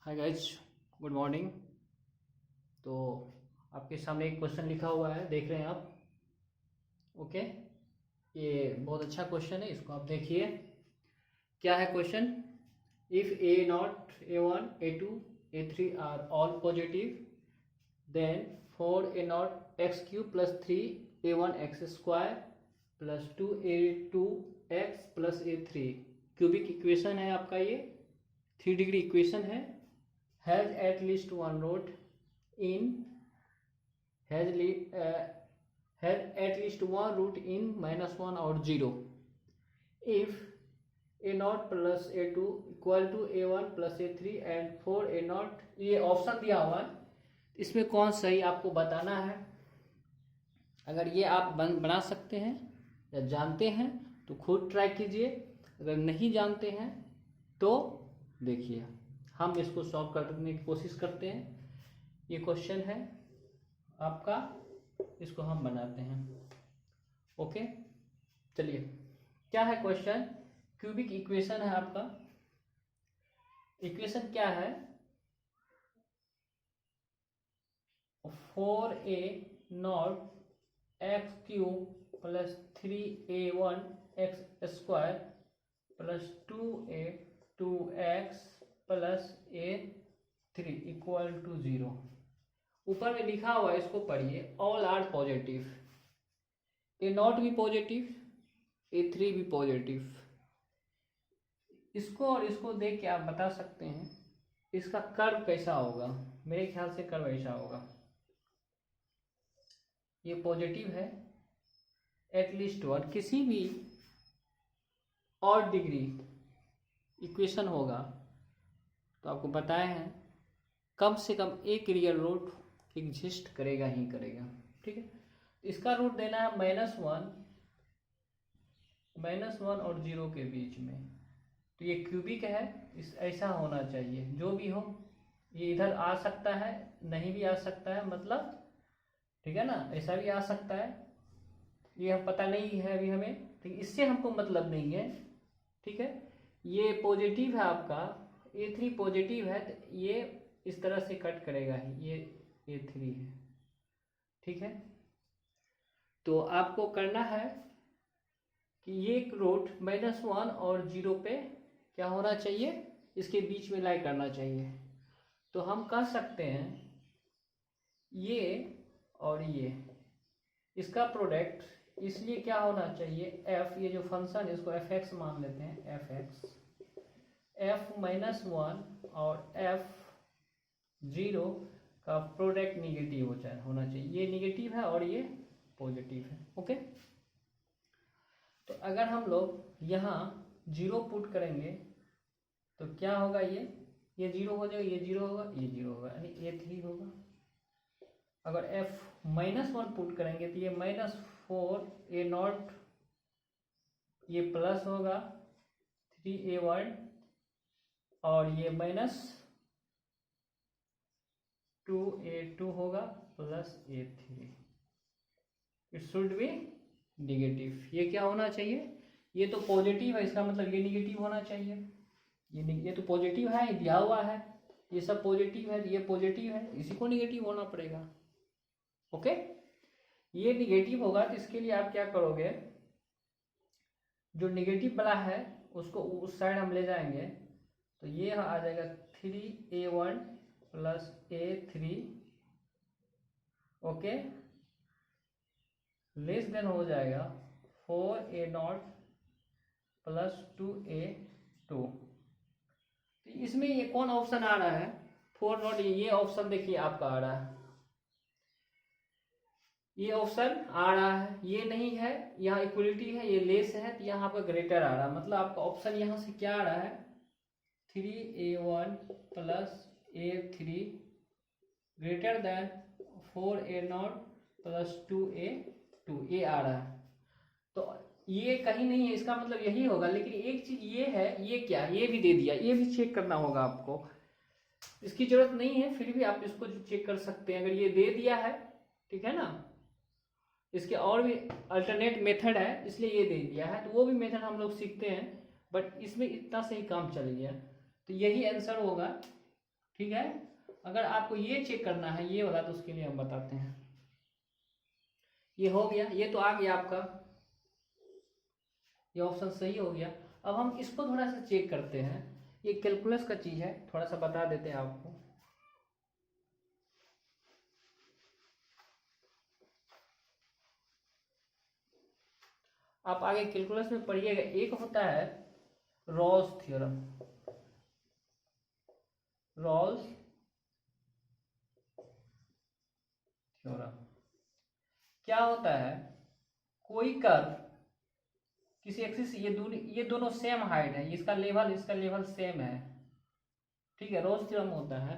Hi guys, good morning. तो आपके सामने एक क्वेश्चन लिखा हुआ है, देख रहे हैं आप? ओके, ये बहुत अच्छा क्वेश्चन है, इसको आप देखिए। क्या है question? If a naught, A1, A2, A3 are all positive, then for a naught x cube plus 3A1 x square plus 2A2 x plus A3 cubic equation है आपका। ये 3 डिग्री इक्वेशन है। has at least one root in has at least one root in -1 or 0 if A0 plus A2 equal to A1 plus A3 and for A0, ये option दिया हुआ है, इसमें कौन सही आपको बताना है। अगर ये आप बना सकते हैं या जानते हैं तो खुद ट्राई कीजिए, अगर नहीं जानते हैं तो देखिए हम इसको सॉल्व करने की कोशिश करते हैं। ये क्वेश्चन है आपका, इसको हम बनाते हैं। ओके, चलिए, क्या है क्वेश्चन? क्यूबिक इक्वेशन है आपका। इक्वेशन क्या है? 4A0 x cube plus 3A1 x square plus 2A2 x plus A3 equal to 0। ऊपर में लिखा हुआ है, इसको पढ़िए। ऑल आर पॉजिटिव, A0 भी पॉजिटिव, A3 भी पॉजिटिव। इसको और इसको देख के आप बता सकते हैं इसका कर्व कैसा होगा। मेरे ख्याल से कर्व ऐसा होगा। ये पॉजिटिव है, एटलीस्ट वन, किसी भी और डिग्री इक्वेशन होगा तो आपको बताए हैं कम से कम एक रियल रूट एग्जिस्ट करेगा ही करेगा। ठीक है, इसका रूट देना है -1 और 0 के बीच में। तो ये क्यूबिक है, इस ऐसा होना चाहिए। जो भी हो, ये इधर आ सकता है, नहीं भी आ सकता है, मतलब ठीक है ना, ऐसा भी आ सकता है। ये हम पता नहीं है अभी हमें, ठीक, इससे हमको मतलब नहीं है। ठीक है, ये पॉजिटिव है आपका, A3 पॉजिटिव है, तो ये इस तरह से कट करेगा ही, ये A3 है। ठीक है, तो आपको करना है कि ये रूट -1 और 0 पे क्या होना चाहिए, इसके बीच में लाई करना चाहिए। तो हम कह सकते हैं ये और ये, इसका प्रोडक्ट, इसलिए क्या होना चाहिए, f, ये जो फंक्शन है इसको fx मान लेते हैं, fx, f -1 और f0 का प्रोडक्ट निगेटिव होना चाहिए। ये निगेटिव है और ये पॉजिटिव है। ओके, तो अगर हम लोग यहाँ 0 पुट करेंगे तो क्या होगा, ये 0 हो जाएगा, ये 0 होगा, ये 0 होगा, यानी A3 होगा। अगर f -1 पुट करेंगे तो ये -4A0, ये प्लस होगा 3A1 और ये -2A2 होगा plus A3। It should be negative. ये क्या होना चाहिए, ये तो पॉजिटिव है, इसका मतलब ये निगेटिव होना चाहिए। ये तो पॉजिटिव है, ये दिया हुआ है, ये सब पॉजिटिव है, ये पॉजिटिव है, इसी को निगेटिव होना पड़ेगा। ओके, ये निगेटिव होगा तो इसके लिए आप क्या करोगे, जो निगेटिव वाला है उसको उस साइड हम ले जाएंगे, तो ये आ जाएगा 3A1 plus A3, okay, less than हो जाएगा 4A0 प्लस 2A2। तो इसमें ये कौन ऑप्शन आ रहा है, 4 नॉट, ये ऑप्शन देखिए आपका आ रहा है, ये ऑप्शन आ रहा है, ये नहीं है, यहाँ इक्वलिटी है, ये लेस है, तो यहाँ पर ग्रेटर आ रहा है। मतलब आपका ऑप्शन यहाँ से क्या आ रहा है, 3A1 plus A3 greater than 4A0 plus 2A2, ये आ रहा है। तो ये कहीं नहीं है, इसका मतलब यही होगा। लेकिन एक चीज ये है, ये क्या, ये भी दे दिया, ये भी चेक करना होगा आपको। इसकी जरूरत नहीं है, फिर भी आप इसको चेक कर सकते हैं। अगर ये दे दिया है, ठीक है ना, इसके और भी अल्टरनेट मेथड है, इसलिए ये दे दिया है, तो वो भी मेथड हम लोग सीखते हैं, बट इसमें इतना से ही काम चल गया। तो यही आंसर होगा ठीक है। अगर आपको ये चेक करना है ये वाला, तो उसके लिए हम बताते हैं। ये हो गया, ये तो आ गया आपका, ये ऑप्शन सही हो गया। अब हम इसको थोड़ा सा चेक करते हैं, ये कैलकुलस का चीज है, थोड़ा सा बता देते हैं आपको। आप आगे कैलकुलस में पढ़िएगा, एक होता है रॉल्स थ्योरम। रॉल्स थ्योरम क्या होता है, कोई कर्व किसी एक्सिस, ये दोनों सेम हाइट है, इसका लेवल सेम है, ठीक है, रॉल्स थ्योरम होता है।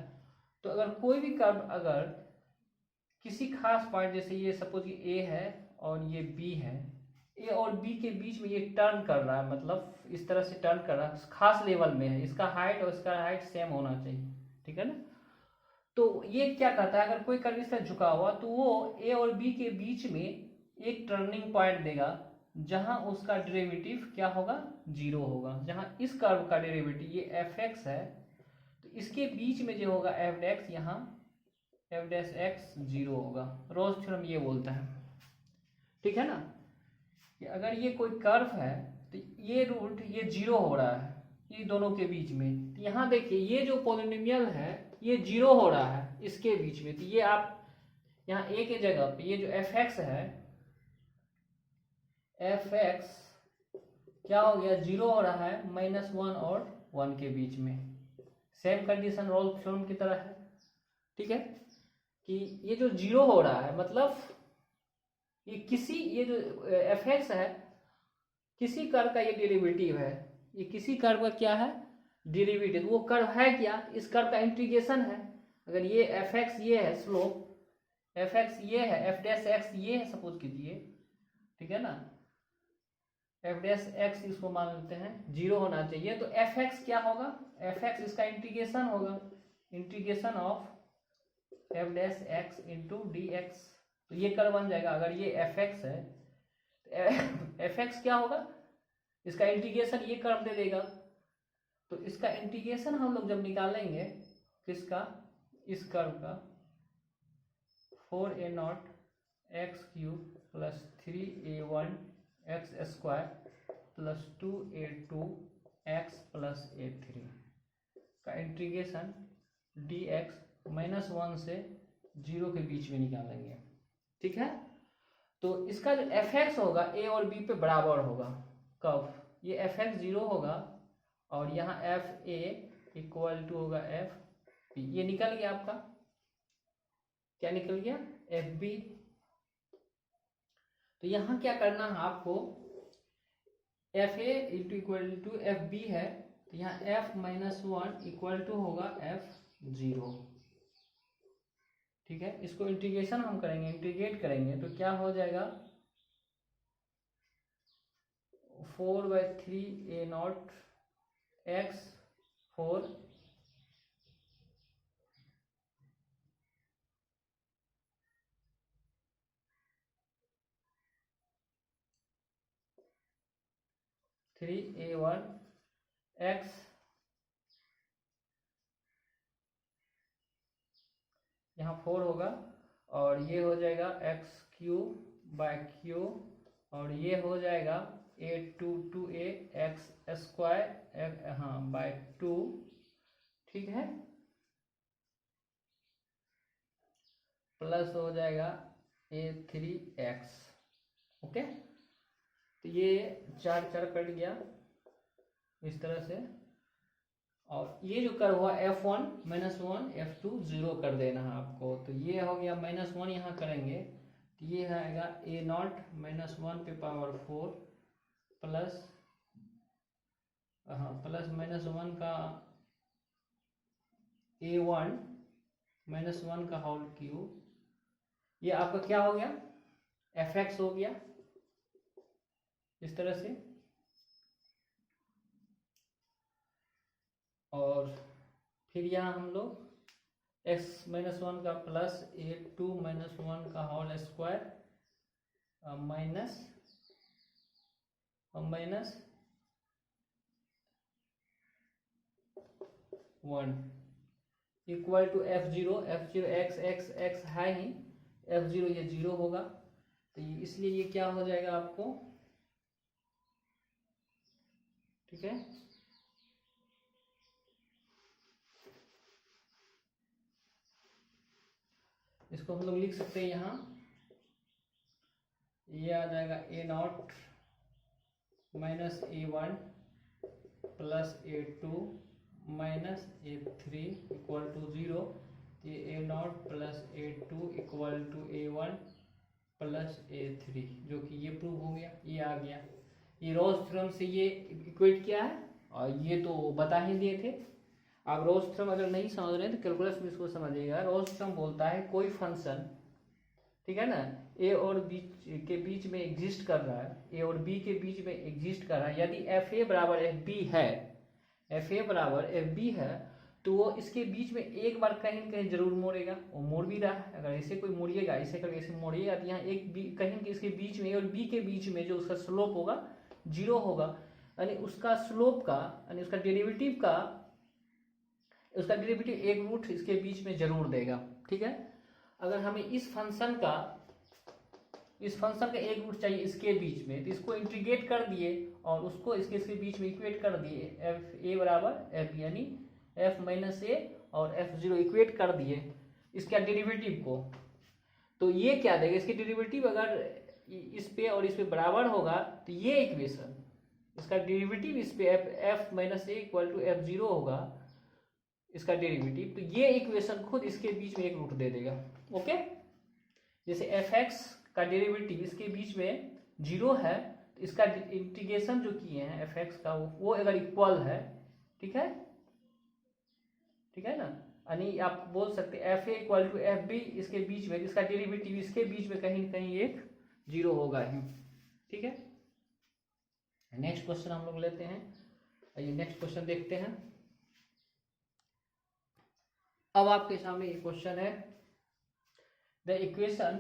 तो अगर कोई भी कर्व अगर किसी खास पॉइंट, जैसे ये सपोज ये ए है और ये बी है, ए और बी के बीच में ये टर्न कर रहा है, मतलब इस तरह से टर्न कर रहा है, खास लेवल में है, इसका हाइट और इसका हाइट सेम होना चाहिए, ठीक है ना। तो ये क्या कहता है, अगर कोई कर्व इस तरह झुका हुआ तो वो ए और बी के बीच में एक टर्निंग पॉइंट देगा, जहां उसका डेरिवेटिव क्या होगा, 0 होगा। जहां इस कर्व का डेरिवेटिव ये एफ एक्स है, तो इसके बीच में जो होगा एफ एक्स, यहाँ एफ डैश एक्स 0 होगा। रोल्स थ्योरम ये बोलता है, ठीक है ना, कि अगर ये कोई कर्व है तो ये रूट ये 0 हो रहा है ये दोनों के बीच में, तो यहाँ देखिए ये जो पॉलिनोमियल है ये 0 हो रहा है इसके बीच में, तो ये आप यहाँ ए के जगह पे ये जो एफ एक्स है, एफ एक्स क्या हो गया, 0 हो रहा है -1 और 1 के बीच में। सेम कंडीशन रोल्स थ्योरम की तरह है, ठीक है, कि ये जो 0 हो रहा है मतलब ये जो एफ एक्स है किसी कर्व का ये डेरिवेटिव है, ये किसी कर्व का क्या है, डेरिवेटिव। वो कर्व है क्या, इस कर्व का इंटीग्रेशन है। अगर ये एफ एक्स ये है स्लोप, एफ एक्स ये है, एफ डैश एक्स ये है सपोज कीजिए, ठीक है ना, एफ डैश एक्स इसको मान लेते हैं 0 होना चाहिए, तो एफ एक्स क्या होगा, एफ एक्स इसका इंटीग्रेशन होगा, integration of F dash x into D x, तो ये कर्व बन जाएगा। अगर ये एफ एक्स है तो एफ एक्स क्या होगा, इसका इंटीग्रेशन ये कर्व दे देगा, तो इसका इंटीग्रेशन हम लोग जब निकालेंगे किसका, इस कर्व का, 4a0 x cube plus 3a1 x square plus 2a2 x plus a3 का इंटीग्रेशन dx -1 से 0 के बीच में निकालेंगे, ठीक है। तो इसका जो एफ एक्स होगा ए और बी पे बराबर होगा, कब, ये एफ एक्स 0 होगा और यहाँ एफ ए इक्वल टू होगा एफ बी, ये निकल गया आपका, क्या निकल गया, एफ बी। तो यहाँ क्या करना है आपको, f a equal to f b है, तो यहाँ एफ -1 इक्वल टू होगा एफ 0, ठीक है। इसको इंटीग्रेशन हम करेंगे, इंटीग्रेट करेंगे तो क्या हो जाएगा, 4/3a0 x 4 3a1 x, यहाँ 4 होगा और ये हो जाएगा x³ और ये हो जाएगा a2 x स्क्वायर, हाँ, बाय 2, ठीक है, प्लस हो जाएगा a3x, ओके। तो ये 4 कट गया इस तरह से, और ये जो कर्व हुआ f1 -1 f2 0 कर देना है आपको, तो ये हो गया -1 यहाँ करेंगे तो ये आएगा a0 -1 पे पावर 4 प्लस, हाँ, प्लस -1 का a1 -1 का होल क्यूब, ये आपका क्या हो गया, एफ एक्स हो गया इस तरह से, और फिर यहाँ हम लोग x -1 का प्लस a2 -1 का whole square minus -1, equal to F0 x है ही, F0 ये 0 होगा, तो इसलिए ये क्या हो जाएगा आपको, ठीक है। इसको हम लोग लिख सकते हैं यहाँ, ये आ जाएगा A0 minus A1 plus A2 minus A3 equal to 0। ये A0 plus A2 equal to A1 plus A3, जो कि ये प्रूव हो गया, ये आ गया। ये रोल्स थ्योरम से ये इक्वेट किया है, और ये तो बता ही दिए थे। आप रोल्स थ्योरम अगर नहीं समझ रहे हैं तो कैलकुलस में इसको समझिएगा। रोल्स थ्योरम बोलता है कोई फंक्शन, ठीक है ना, ए और बी के बीच में एग्जिस्ट कर रहा है, ए और बी के बीच में एग्जिस्ट कर रहा है, यदि एफ ए बराबर एफ बी है, एफ ए बराबर एफ बी है, तो वो इसके बीच में एक बार कहीं न कहीं जरूर मोड़ेगा, वो मोड़ भी रहा है। अगर ऐसे कोई मोड़िएगा, ऐसे करके ऐसे मोड़िएगा, तो यहाँ एक बी कहीं इसके बीच में, ए और बी के बीच में जो उसका स्लोप होगा 0 होगा, यानी उसका स्लोप का, यानी उसका डेरिवेटिव एक रूट इसके बीच में जरूर देगा, ठीक है। अगर हमें इस फंक्शन का एक रूट चाहिए इसके बीच में, तो इसको इंटीग्रेट कर दिए और उसको इसके बीच में इक्वेट कर दिए, एफ ए बराबर एफ, यानी एफ माइनस ए और F0 इक्वेट कर दिए इसका डेरिवेटिव को, तो ये क्या देगा, इसके डेरिवेटिव अगर इस पे और इस पे बराबर होगा, तो ये इक्वेशन, इसका डेरिवेटिव इस पे f minus a equal to F0 होगा इसका डेरिवेटिव, तो ये इक्वेशन खुद इसके बीच में एक रूट दे देगा। ओके, जैसे fx का डेरिवेटिव इसके बीच में 0 है, तो इसका इंटीग्रेशन जो किए हैं fx का, वो अगर इक्वल है, ठीक है, ठीक है ना, यानी आप बोल सकते हैं f a equal to f b, इसके बीच में इसका डेरिवेटिव इसके बीच में कहीं न कहीं एक 0 होगा ही, ठीक है। नेक्स्ट क्वेश्चन हम लोग लेते हैं, आइए नेक्स्ट क्वेश्चन देखते हैं। अब आपके सामने ये क्वेश्चन है, the equation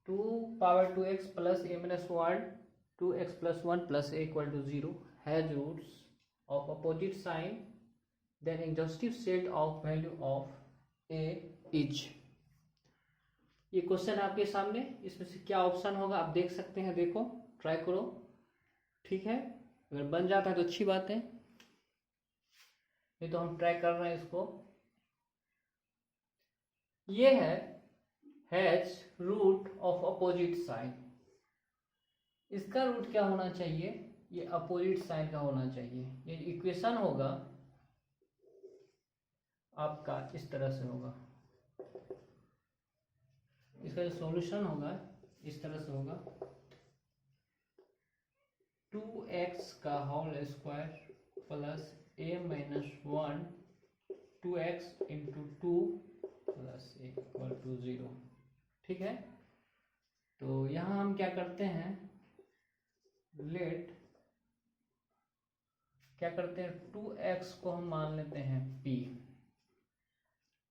2 power 2x plus a minus 1 2x plus 1 plus a equal to 0 has roots of opposite sign, then exhaustive set of value of a is। ये क्वेश्चन आपके सामने, इसमें से क्या ऑप्शन होगा आप देख सकते हैं, देखो ट्राई करो, ठीक है। अगर बन जाता है तो अच्छी बात है, ये तो हम ट्राई कर रहे हैं इसको। ये है has root of opposite sign, इसका रूट क्या होना चाहिए, ये अपोजिट साइन का होना चाहिए। ये इक्वेशन होगा आपका इस तरह से होगा, इसका जो सॉल्यूशन होगा इस तरह से होगा, 2x का whole square plus a minus 1 2x into 2 plus a equal to 0, ठीक है। तो यहाँ हम क्या करते हैं, क्या करते हैं, 2x को हम मान लेते हैं p,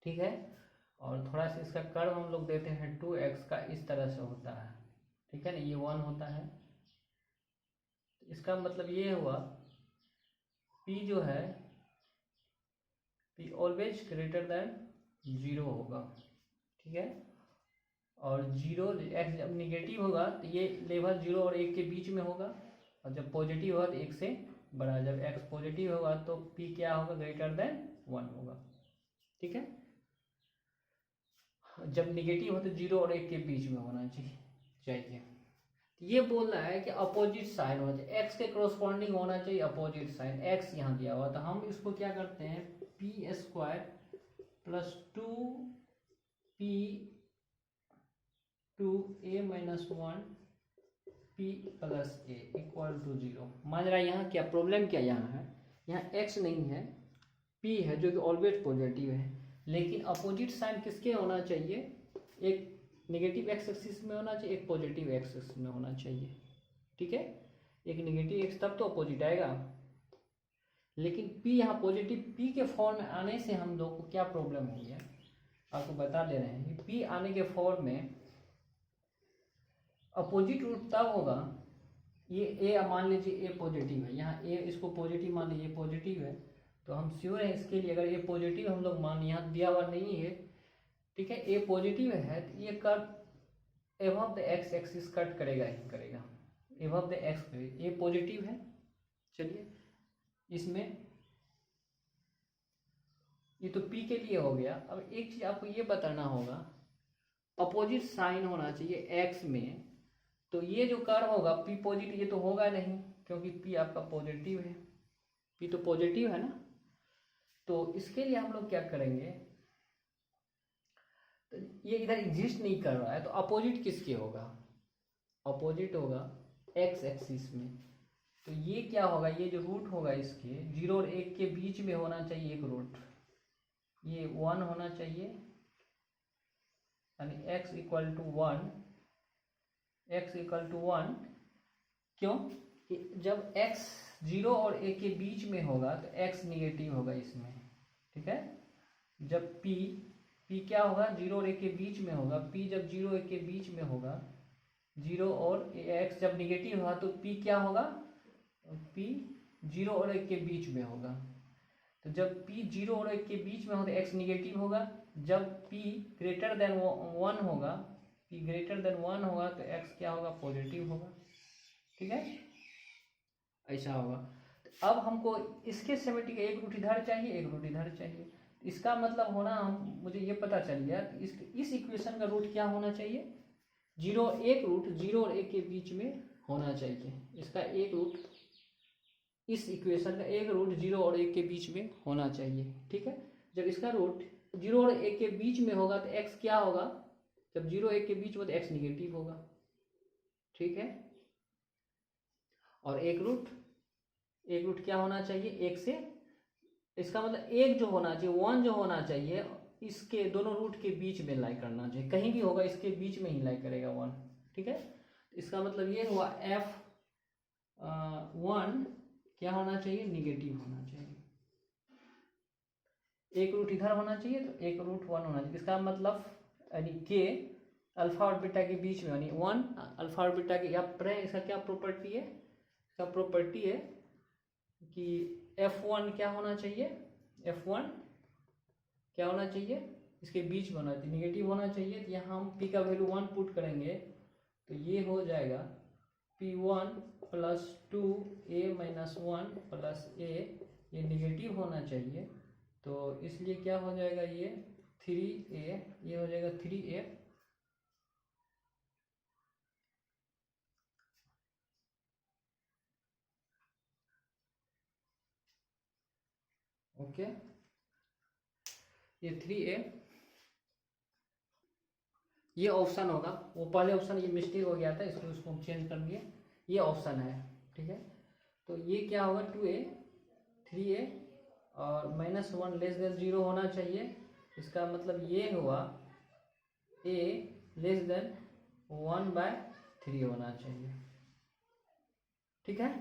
ठीक है, और थोड़ा सा इसका कर्व हम लोग देते हैं 2x का इस तरह से होता है, ठीक है ना, ये 1 होता है, इसका मतलब ये हुआ p जो है p ऑलवेज ग्रेटर देन 0 होगा, ठीक है। और 0 x जब निगेटिव होगा तो ये लेवल 0 और 1 के बीच में होगा, और जब पॉजिटिव होगा तो 1 से बड़ा, जब x पॉजिटिव होगा तो p क्या होगा, ग्रेटर देन 1 होगा, ठीक है। जब निगेटिव हो तो 0 और 1 के बीच में होना चाहिए। ये बोल रहा है कि अपोजिट साइन होना चाहिए, x के कोरोस्पोंडिंग होना चाहिए अपोजिट साइन, x यहाँ दिया हुआ, तो हम इसको क्या करते हैं, p square plus 2p 2a minus 1 p plus a equal to 0। मान रहा है यहाँ क्या प्रॉब्लम, क्या यहाँ है, यहाँ x नहीं है, p है जो कि ऑलवेज पॉजिटिव है, लेकिन अपोजिट साइन किसके होना चाहिए, एक नेगेटिव एक्स एक्सिस में होना चाहिए, एक पॉजिटिव एक्स एक्सिस में होना चाहिए, ठीक है। एक नेगेटिव एक्स तब तो अपोजिट आएगा, लेकिन p यहाँ पॉजिटिव p के फॉर्म में आने से हम लोग को क्या प्रॉब्लम हुई है, आपको बता दे रहे हैं। p आने के फॉर्म में अपोजिट रूट तब होगा, ये a मान लीजिए a पॉजिटिव है, यहाँ a इसको पॉजिटिव मान लीजिए, पॉजिटिव है, तो हम श्योर है इसके लिए, अगर ये पॉजिटिव हम लोग मान यहाँ दिया हुआ नहीं है, ठीक है, ये पॉजिटिव है तो ये curve above the x axis cut करेगा ही करेगा, एबव द एक्स, ये पॉजिटिव है। चलिए इसमें ये तो P के लिए हो गया। अब एक चीज आपको ये बताना होगा, अपोजिट साइन होना चाहिए x में, तो ये जो कर्व होगा P पॉजिटिव, ये तो होगा नहीं क्योंकि P आपका पॉजिटिव है, P तो पॉजिटिव है ना। तो इसके लिए हम लोग क्या करेंगे, तो ये इधर एग्जिस्ट नहीं कर रहा है, तो अपोजिट किसके होगा, अपोजिट होगा x एक्सिस में। तो ये क्या होगा, ये जो रूट होगा इसके 0 और 1 के बीच में होना चाहिए एक रूट, ये 1 होना चाहिए, यानी x equal to 1, x equal to 1। क्यों कि जब x 0 और 1 के बीच में होगा तो x निगेटिव होगा इसमें, ठीक है। जब p क्या होगा, 0 और 1 के बीच में होगा, p जब 0 और 1 के बीच में होगा, 0 और x जब निगेटिव होगा तो p क्या होगा, p 0 और 1 के बीच में होगा। तो जब p 0 और 1 के बीच में हो तो x निगेटिव होगा, जब p ग्रेटर देन 1 होगा, p ग्रेटर देन 1 होगा तो x क्या होगा, पॉजिटिव होगा, ठीक है, ऐसा होगा। तो अब हमको इसके सिमेट्री का एक रूट इधर चाहिए, एक रूट इधर चाहिए। इसका मतलब होना, हम मुझे ये पता चल गया इस इक्वेशन का रूट क्या होना चाहिए, 0 एक रूट 0 और 1 के बीच में होना चाहिए। इसका एक रूट, इस इक्वेशन का एक रूट 0 और 1 के बीच में होना चाहिए, ठीक है। जब इसका रूट 0 और 1 के बीच में होगा तो x क्या होगा, जब 0 1 के बीच में तो x निगेटिव होगा, ठीक है। और एक रूट क्या होना चाहिए, 1 से, इसका मतलब एक जो होना चाहिए 1 जो होना चाहिए, इसके दोनों रूट के बीच में लाई करना चाहिए, कहीं भी होगा इसके बीच में ही लाई करेगा 1, ठीक है। इसका मतलब ये हुआ f1 क्या होना चाहिए, निगेटिव होना चाहिए। एक रूट इधर होना चाहिए तो एक रूट 1 होना चाहिए। इसका मतलब यानी के अल्फा और बीटा के बीच में, यानी 1 अल्फा और बीटा के, यहाँ पर इसका क्या प्रॉपर्टी है, इसका प्रॉपर्टी है कि f1 क्या होना चाहिए, f1 क्या होना चाहिए, इसके बीच में होना चाहिए, निगेटिव होना चाहिए। तो यहाँ हम p का वैल्यू 1 पुट करेंगे तो ये हो जाएगा p1 plus 2a minus 1 plus a, ये निगेटिव होना चाहिए, तो इसलिए क्या हो जाएगा, ये 3a, ये हो जाएगा 3a, ओके, ये 3a, ये ऑप्शन होगा। वो पहले ऑप्शन ये मिस्टेक हो गया था, इसको चेंज कर दिए, ये ऑप्शन है, ठीक है। तो ये क्या होगा 2a 3a और -1 लेस देन 0 होना चाहिए। इसका मतलब ये हुआ a लेस देन 1/3 होना चाहिए, ठीक है।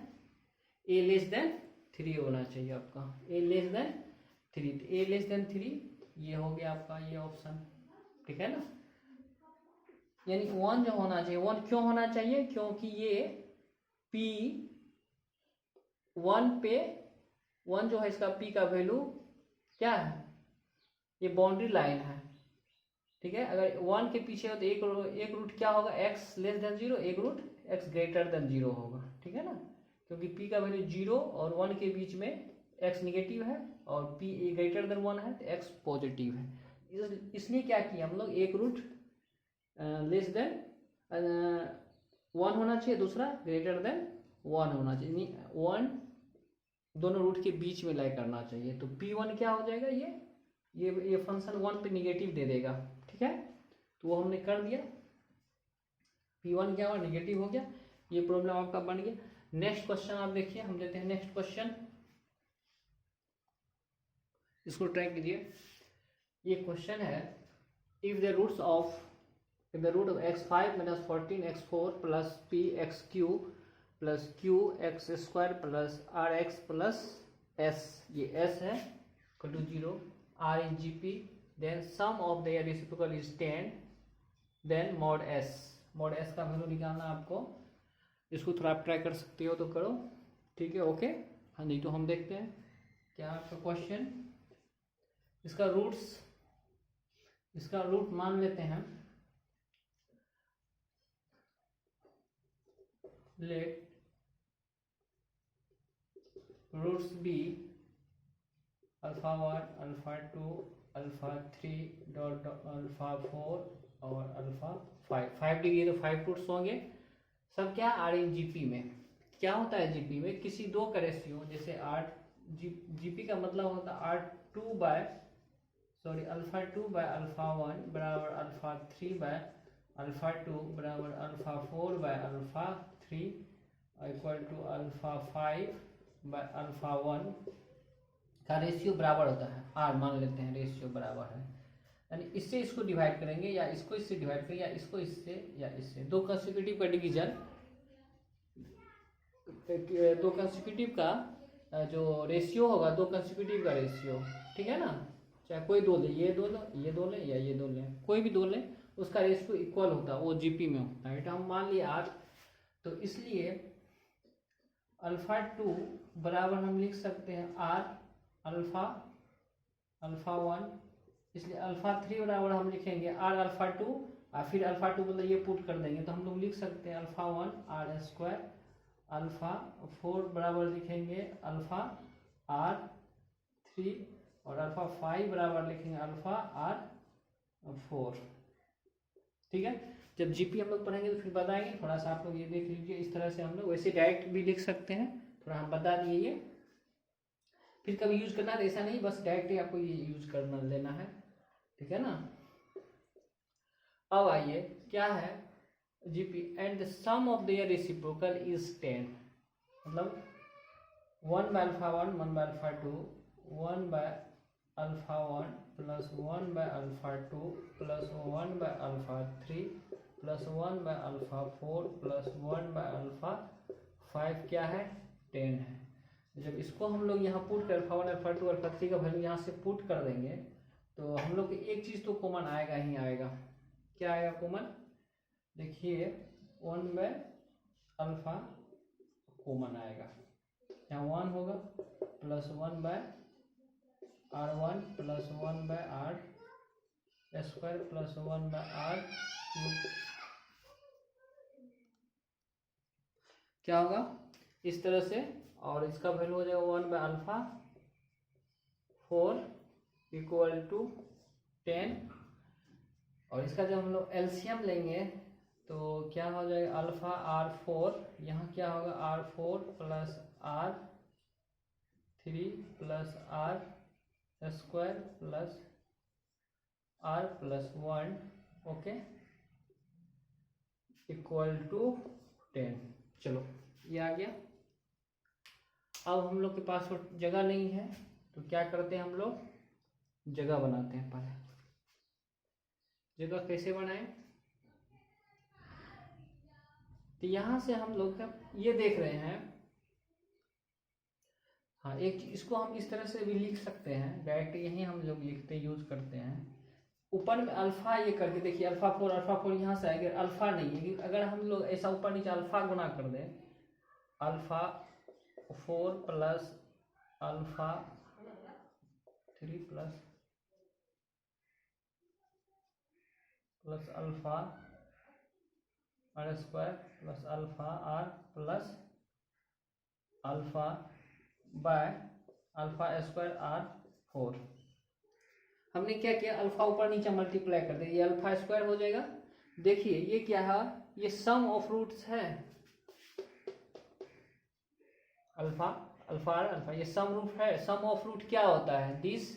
a लेस देन 3 होना चाहिए आपका, a लेस देन 3, तो a लेस देन 3 ये हो गया आपका ये ऑप्शन, ठीक है ना। यानी 1 जो होना चाहिए, 1 क्यों होना चाहिए, क्योंकि ये p 1 पे 1 जो है इसका p का वैल्यू क्या है, ये बाउंड्री लाइन है, ठीक है। अगर 1 के पीछे हो तो एक रूट क्या होगा, x लेस देन 0, एक रूट x ग्रेटर देन 0 होगा, ठीक है ना। क्योंकि p का वैल्यू 0 और 1 के बीच में x निगेटिव है और p ग्रेटर देन 1 है तो x पॉजिटिव है। इसलिए क्या किया हम लोग, एक रूट लेस देन 1 होना चाहिए, दूसरा ग्रेटर देन 1 होना चाहिए, 1 दोनों रूट के बीच में लाई करना चाहिए। तो p1 क्या हो जाएगा, ये फंक्शन 1 पे निगेटिव दे देगा, ठीक है। तो वो हमने कर दिया, p1 क्या हुआ, निगेटिव हो गया, ये प्रॉब्लम आपका बन गया। नेक्स्ट क्वेश्चन आप देखिए, हम देते हैं नेक्स्ट क्वेश्चन, इसको ट्राई कीजिए। ये क्वेश्चन है, if the root of x5 minus 14x4 plus pxq plus qx² plus rx plus s, ये s है equal to 0, r is gp, then sum of their reciprocal is 10, then mod s का value निकालना आपको। इसको थोड़ा आप try कर सकते हो तो करो, ठीक है, ओके। हाँ, नहीं तो हम देखते हैं। क्या आपका क्वेश्चन? इसका रूट मान लेते हैं, let roots be alpha 1 alpha 2 alpha 3 dot alpha 4 और अल्फा 5। 5 डिग्री तो 5 रूट्स होंगे सब। क्या आर इन जीपी में क्या होता है? जीपी में किसी दो का रेशियो, जैसे जीपी का मतलब होता है अल्फा 2 बाय अल्फा 1 बराबर अल्फा 3 बाय अल्फा 2 बराबर alpha 4 by alpha 3 equal to alpha 5 by alpha 1 का रेशियो बराबर होता है आर। मान लेते हैं रेशियो बराबर है, यानी इससे इसको डिवाइड करेंगे या इसको इससे डिवाइड करेंगे या इसको इससे या इससे। दो कंसेक्यूटिव का डिवीजन, दो कंसेक्यूटिव का जो रेशियो होगा, दो कंसेक्यूटिव का रेशियो, ठीक है ना, चाहे कोई दो ले, ये दो ले या ये दो ले, कोई भी दो ले, उसका रेशियो इक्वल होता है, वो जीपी में होता है। बेटा हम मान लिए आर, तो इसलिए अल्फा 2 बराबर हम लिख सकते हैं आर अल्फा 1, इसलिए अल्फा 3 बराबर हम लिखेंगे आर अल्फा 2 और फिर अल्फा 2 मतलब ये पुट कर देंगे तो हम लोग लिख सकते हैं अल्फा 1 आर स्क्वायर, अल्फा 4 बराबर लिखेंगे अल्फा 3 और अल्फा 5 बराबर लिखेंगे अल्फा 4। ठीक है, जब जीपी हम लोग पढ़ेंगे तो फिर बताएंगे। थोड़ा सा आप लोग ये देख लीजिए, इस तरह से हम लोग वैसे डायरेक्ट भी लिख सकते हैं, थोड़ा हम बता दिए ये, फिर कभी यूज करना है ऐसा नहीं, बस डायरेक्ट ही आपको ये यूज करना लेना है, ठीक है ना। अब आइए क्या है GP, and the sum of their reciprocal is 10, मतलब 1 by alpha 1 1 by alpha 2 1 by alpha 1 plus 1 by alpha 2 plus 1 by alpha 3 plus 1 by alpha 4 plus 1 by alpha 5 क्या है? 10 है। जब इसको हम लोग यहाँ पुट कर अल्फा 1 अल्फा 2 अल्फा 3 का वैल्यू यहाँ से पुट कर देंगे तो हम लोग एक चीज़ तो कॉमन आएगा ही आएगा। क्या आएगा कॉमन? देखिए 1 बाय अल्फा कॉमन आएगा, यहाँ 1 होगा plus 1 by R1 plus 1 by R square plus 1 by R cube. क्या होगा इस तरह से, और इसका वैल्यू हो जाएगा 1 बाय अल्फा 4 इक्वल टू 10, और इसका जब हम लोग एलसीएम लेंगे तो क्या हो जाएगा अल्फा R4, यहाँ क्या होगा R4 plus R3 plus R square plus R plus 1 okay equal to 10। चलो ये आ गया। अब हम लोग के पास जगह नहीं है तो क्या करते हैं, हम लोग जगह बनाते हैं। पहले जगह कैसे बनाएं, तो यहां से हम लोग ये देख रहे हैं, हाँ एक इसको हम इस तरह से भी लिख सकते हैं, डायरेक्ट यही हम लोग लिखते यूज करते हैं। ऊपर में अल्फा ये करके देखिए अल्फा 4 यहाँ से आएगा, अल्फा नहीं है, अगर हम लोग ऐसा ऊपर नीचे अल्फा गुना कर दें, alpha 4 plus alpha 3 plus alpha R square plus alpha R plus alpha by alpha square R4। हमने क्या किया, अल्फा ऊपर नीचे मल्टीप्लाई कर दिया, ये अल्फा स्क्वायर हो जाएगा। देखिए ये क्या है, ये सम ऑफ रूट्स है, अल्फा अल्फा ये सम रूट है। सम ऑफ रूट क्या होता है, दिस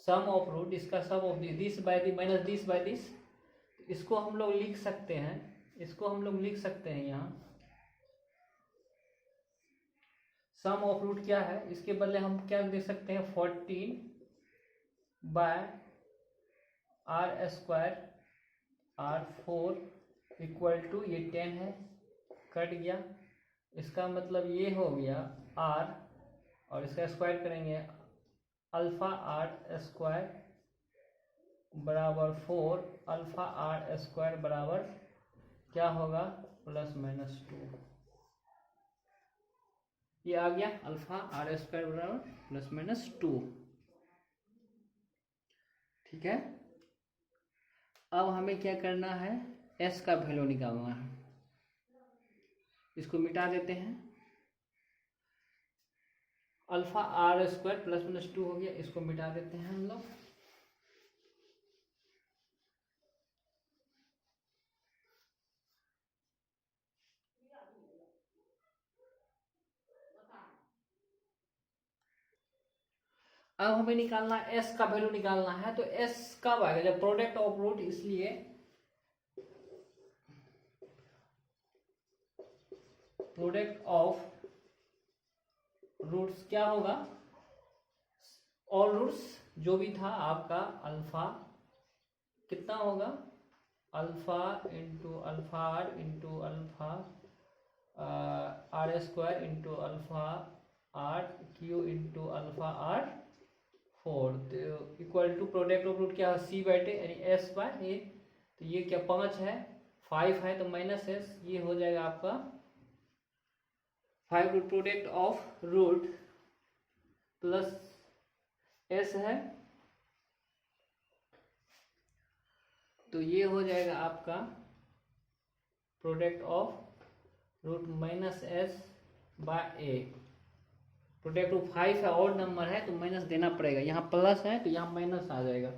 सम ऑफ रूट, इसका sum of this by this minus this by this. इसको हम लोग लिख सकते हैं, इसको हम लोग लिख सकते हैं यहाँ सम ऑफ रूट क्या है, इसके बदले हम क्या दे सकते हैं 14 by R square R4 equal to ये 10 है, कट गया, इसका मतलब ये हो गया R और इसका स्क्वायर करेंगे अल्फा R स्क्वायर बराबर 4 अल्फा R स्क्वायर बराबर क्या होगा प्लस माइनस 2। ये आ गया अल्फा आर स्क्वायर बराबर प्लस माइनस 2। ठीक है, अब हमें क्या करना है, एस का वैल्यू निकालना है। इसको मिटा देते हैं, alpha R square plus minus 2 हो गया, इसको मिटा देते हैं हम लोग। अब हमें निकालना है एस का वैल्यू निकालना है, तो एस कब आएगा, जब प्रोडक्ट ऑफ रूट, इसलिए प्रोडक्ट ऑफ रूट्स क्या होगा, ऑल रूट्स जो भी था आपका, अल्फा कितना होगा, alpha into alpha R into alpha R square into alpha R cube into alpha R 4, तो equal to product of root क्या है, सी बाई टे यानी एस बाय ए। तो ये क्या 5 है, 5 है तो माइनस एस, ये हो जाएगा आपका 5 root product of root plus S है, तो ये हो जाएगा आपका product of root minus S by A. Product of 5 है, और नंबर है तो माइनस देना पड़ेगा, यहाँ प्लस है तो यहाँ माइनस आ जाएगा।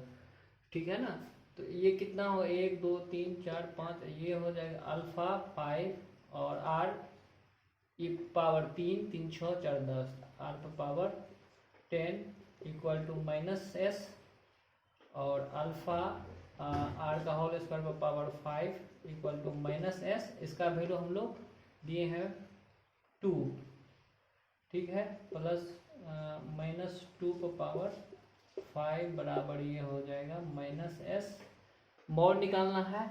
ठीक है ना, तो ये कितना हो, 1 2 3 4 5, ये हो जाएगा अल्फा 5 और आर ये पावर 3 3 6 4 10, आर पर power 10 equal to minus S, और अल्फा आर का होल स्क्वायर पर power 5 equal to minus S. इसका वैल्यू हम लोग दिए हैं 2। ठीक है, प्लस माइनस 2 पर पावर 5 बराबर ये हो जाएगा माइनस एस। मॉड निकालना है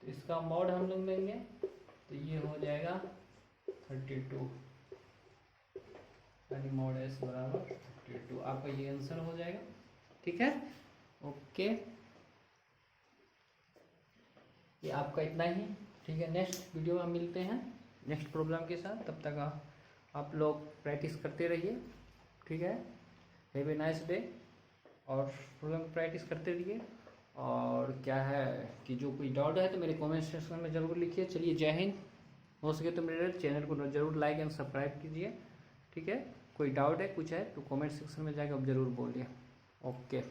तो इसका मॉड हम लोग लेंगे, तो ये हो जाएगा 32 यानी मॉड एस बराबर 32। आपका ये आंसर हो जाएगा। ठीक है, ओके, ये आपका इतना ही। ठीक है, नेक्स्ट वीडियो में मिलते हैं नेक्स्ट प्रॉब्लम के साथ, तब तक आप लोग प्रैक्टिस करते रहिए। ठीक है, हैव ए नाइस डे, और प्रॉब्लम प्रैक्टिस करते रहिए। और क्या है कि जो कोई डाउट है तो मेरे कमेंट सेक्शन में ज़रूर लिखिए। चलिए, जय हिंद। हो सके तो मेरे चैनल को ज़रूर लाइक एंड सब्सक्राइब कीजिए। ठीक है, कोई डाउट है कुछ है तो कमेंट सेक्शन में जाकर आप ज़रूर बोलिए। ओके।